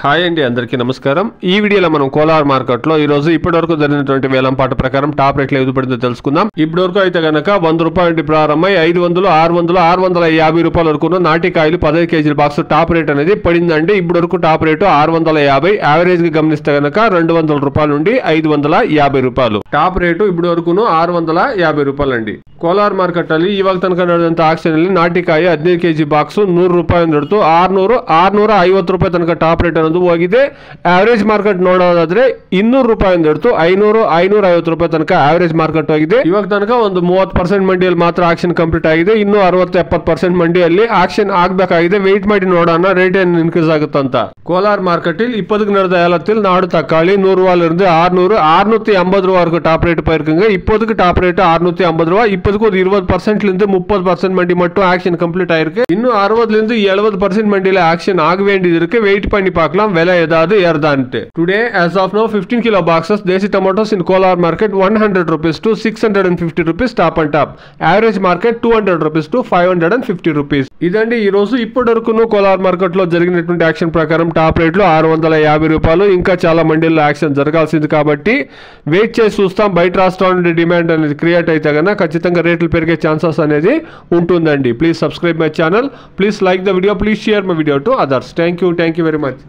Hi అండి, అందరికీ నమస్కారం. ఈ వీడియోలో మనం కోలార్ మార్కెట్ లో ఈ రోజు ఇప్పటివరకు జరిగినటువంటి వేలంపాట ప్రకారం టాప్ రేట్లు ఏది పడిందో తెలుసుకుందాం. ఇప్పటివరకు అయితే గనక 100 రూపాయల నుండి ప్రారంభమై 500, 600, 650 రూపాయల వరకు నాటికాయలు 15 కేజీల బాక్స్ టాప్ రేట్ అనేది పడిందండి. ఇప్పటివరకు టాప్ రేటు 650, యావరేజ్ గా గమనిస్తే గనక 200 రూపాయల నుండి 550 రూపాయలు టాప్ రేటు. ఇప్పటివరకు 650 రూపాయలు అండి. ಕೋಲಾರ ಮಾರ್ಕೆಟ್ ಅಲ್ಲಿ ಇವಾಗ ತನಕ ನಡೆದಂತ ಆಕ್ಷನ್ ಅಲ್ಲಿ ನಾಟಿಕಾಯಿ 15 ಕೆಜಿ ಬಾಕ್ಸ್ 100 ರೂಪಾಯಿ ನಡೆದು 650 ರೂಪಾಯಿ ತನಕ ಟಾಪ್ ರೇಟ್ ಅನ್ನೋದು ಹೋಗಿದೆ. ಆವರೇಜ್ ಮಾರ್ಕೆಟ್ ನೋಡೋದಾದ್ರೆ 200 ರೂಪಾಯಿ ನಡೆದು 550 ರೂಪಾಯಿ ತನಕ ಆವರೇಜ್ ಮಾರ್ಕೆಟ್ ಹೋಗಿದೆ. ಇವಾಗ ತನಕ ಒಂದು 30% ಮಂಡಿಯಲ್ಲಿ ಮಾತ್ರ ಆಕ್ಷನ್ ಕಂಪ್ಲೀಟ್ ಆಗಿದೆ. ಇನ್ನು 60-70% ಮಂಡಿಯಲ್ಲಿ ಆಕ್ಷನ್ ಆಗಬೇಕಾಗಿದೆ. ವೆಯ್ಟ್ ಮಾಡಿ ನೋಡೋಣ ರೇಟ್ ಏನು ಇನ್ಕ್ರೀಸ್ ಆಗುತ್ತಂತ. ಕೋಲಾರ ಮಾರ್ಕೆಟ್ ಇಲ್ಲಿ 20 ನಡೆದ ஏலத்தில் நாடு தக்காளி 100 ரூபாயில இருந்து 600, 650 ரூபாய் வரைக்கும் டாப் ரேட் போயிருக்குங்க. 20க்கு டாப் ரேட் 650 ரூபாய். இப்போதுக்கு ஒரு 20% இருந்து 30% மண்டி மட்டும் ஆக்ஷன் கம்ப்ளீட் ஆயிருக்கு. இன்னும் 60ல இருந்து 70% மண்டியில ஆக்ஷன் ஆக வேண்டியது இருக்கு. வெயிட் பண்ணி பார்க்கலாம் விலை ஏதாவது ஏறுதான்ட்டு. Today as of now 15 kilo boxes desi tomatoes in Kolar market 100 rupees to 650 rupees top and top. Average market 200 rupees to 550 rupees. ఇదండి ఈ రోజు ఇప్పటివరకు కోలార్ మార్కెట్ లో జరిగినటువంటి యాక్షన్ ప్రకారం టాప్ రేట్ లో 650 రూపాయలు. ఇంకా చాలా మండీల్లో యాక్షన్ జరగాల్సింది కాబట్టి వెయిట్ చేసి చూస్తాం. బయట రాష్ట్రాల నుండి డిమాండ్ అనేది క్రియేట్ అయితే కనుక ఖచ్చితంగా రేట్లు పెరిగే ఛాన్సెస్ అనేది ఉంటుందండి. Please subscribe my channel, please like the video, please share my video to others. Thank you very much.